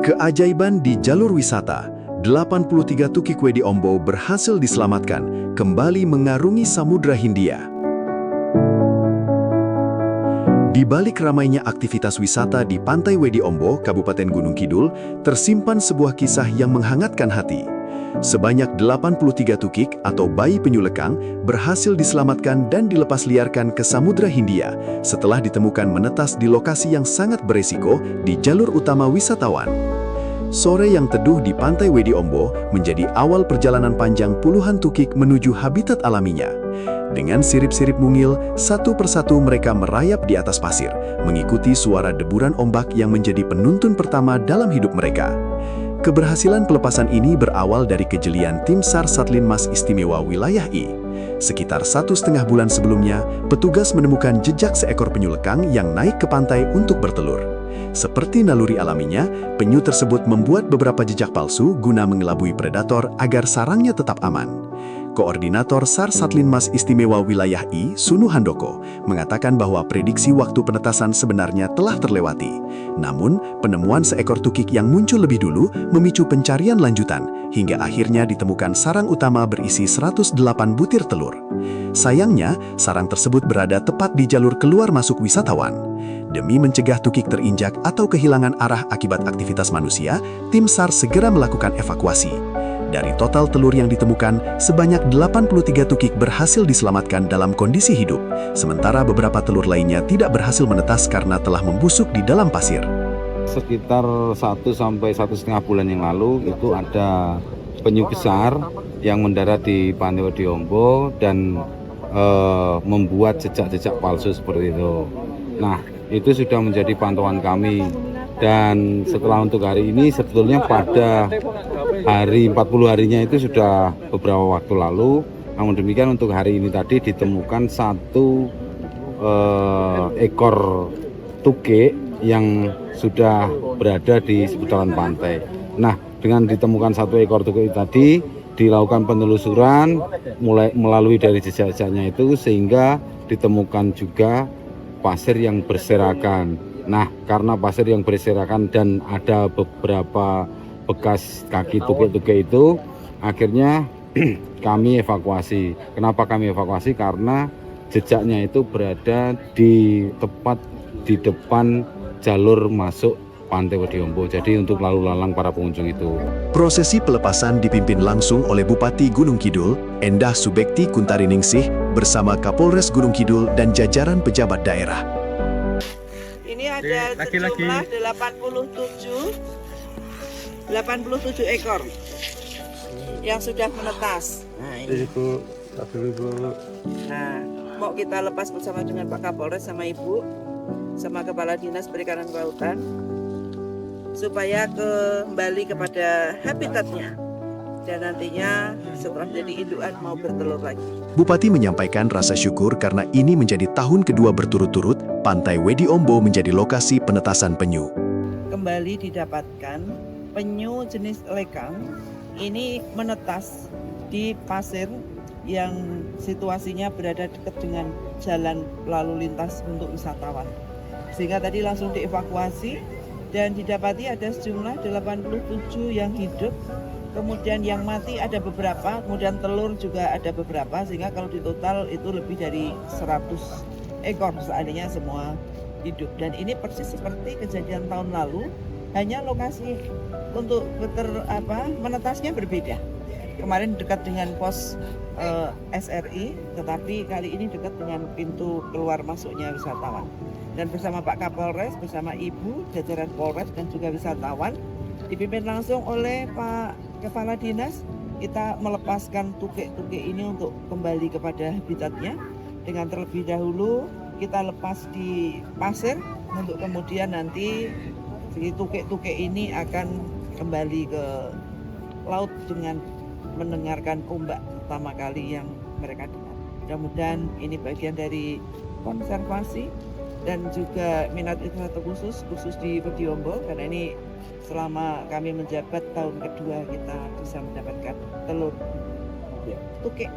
Keajaiban di jalur wisata, 83 tukik Wedi Ombo berhasil diselamatkan, kembali mengarungi Samudra Hindia. Di balik ramainya aktivitas wisata di Pantai Wedi Ombo, Kabupaten Gunung Kidul, tersimpan sebuah kisah yang menghangatkan hati. Sebanyak 83 tukik atau bayi penyu lekang berhasil diselamatkan dan dilepas liarkan ke Samudra Hindia setelah ditemukan menetas di lokasi yang sangat beresiko di jalur utama wisatawan. Sore yang teduh di Pantai Wedi Ombo menjadi awal perjalanan panjang puluhan tukik menuju habitat alaminya. Dengan sirip-sirip mungil, satu persatu mereka merayap di atas pasir, mengikuti suara deburan ombak yang menjadi penuntun pertama dalam hidup mereka. Keberhasilan pelepasan ini berawal dari kejelian Tim SAR Satlinmas Istimewa Wilayah I. Sekitar 1,5 bulan sebelumnya, petugas menemukan jejak seekor penyu lekang yang naik ke pantai untuk bertelur. Seperti naluri alaminya, penyu tersebut membuat beberapa jejak palsu guna mengelabui predator agar sarangnya tetap aman. Koordinator SAR Satlinmas Istimewa Wilayah I, Sunu Handoko, mengatakan bahwa prediksi waktu penetasan sebenarnya telah terlewati. Namun, penemuan seekor tukik yang muncul lebih dulu memicu pencarian lanjutan, hingga akhirnya ditemukan sarang utama berisi 108 butir telur. Sayangnya, sarang tersebut berada tepat di jalur keluar masuk wisatawan. Demi mencegah tukik terinjak atau kehilangan arah akibat aktivitas manusia, tim SAR segera melakukan evakuasi. Dari total telur yang ditemukan, sebanyak 83 tukik berhasil diselamatkan dalam kondisi hidup, sementara beberapa telur lainnya tidak berhasil menetas karena telah membusuk di dalam pasir. Sekitar 1 sampai 1,5 bulan yang lalu itu ada penyu besar yang mendarat di Pantai Wedi Ombo dan membuat jejak-jejak palsu seperti itu. Nah, itu sudah menjadi pantauan kami. Dan setelah untuk hari ini sebetulnya pada hari 40 harinya itu sudah beberapa waktu lalu. Namun demikian untuk hari ini tadi ditemukan satu ekor tukik yang sudah berada di seputaran pantai. Nah, dengan ditemukan satu ekor tukik tadi dilakukan penelusuran mulai melalui dari jejak-jejaknya itu sehingga ditemukan juga pasir yang berserakan. Nah, karena pasir yang berserakan dan ada beberapa bekas kaki tukik-tukik itu, akhirnya kami evakuasi. Kenapa kami evakuasi? Karena jejaknya itu berada di tepat di depan jalur masuk Pantai Wedi Ombo. Jadi untuk lalu lalang para pengunjung itu. Prosesi pelepasan dipimpin langsung oleh Bupati Gunung Kidul, Endah Subekti Kuntariningsih, bersama Kapolres Gunung Kidul dan jajaran pejabat daerah. Ini ada sejumlah 87 ekor yang sudah menetas. Nah, ini. Nah, mau kita lepas bersama dengan Pak Kapolres sama Ibu, sama Kepala Dinas Perikanan Kelautan, supaya kembali kepada habitatnya. Dan nantinya setelah jadi indukan mau bertelur lagi. Bupati menyampaikan rasa syukur karena ini menjadi tahun kedua berturut-turut Pantai Wedi Ombo menjadi lokasi penetasan penyu. Kembali didapatkan penyu jenis lekang ini menetas di pasir yang situasinya berada dekat dengan jalan lalu lintas untuk wisatawan. Sehingga tadi langsung dievakuasi dan didapati ada sejumlah 87 yang hidup. Kemudian yang mati ada beberapa, kemudian telur juga ada beberapa, sehingga kalau di total itu lebih dari 100 ekor seandainya semua hidup. Dan ini persis seperti kejadian tahun lalu, hanya lokasi untuk menetasnya berbeda. Kemarin dekat dengan pos SRI, tetapi kali ini dekat dengan pintu keluar masuknya wisatawan. Dan bersama Pak Kapolres, bersama Ibu, jajaran Polres dan juga wisatawan, dipimpin langsung oleh Pak Kepala Dinas, kita melepaskan tukik-tukik ini untuk kembali kepada habitatnya. Dengan terlebih dahulu kita lepas di pasir untuk kemudian nanti si tukik-tukik ini akan kembali ke laut dengan mendengarkan ombak pertama kali yang mereka dengar. Mudah-mudahan ini bagian dari konservasi dan juga minat wisata khusus di Wedi Ombo, karena ini selama kami menjabat tahun kedua kita bisa mendapatkan telur tukik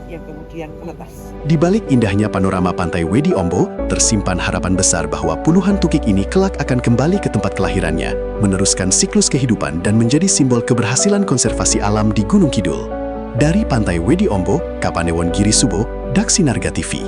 yang kemudian menetas. Di balik indahnya panorama Pantai Wedi Ombo, tersimpan harapan besar bahwa puluhan tukik ini kelak akan kembali ke tempat kelahirannya, meneruskan siklus kehidupan dan menjadi simbol keberhasilan konservasi alam di Gunung Kidul. Dari Pantai Wedi Ombo, Kapanewon Giri Subo, Daksi Narga TV.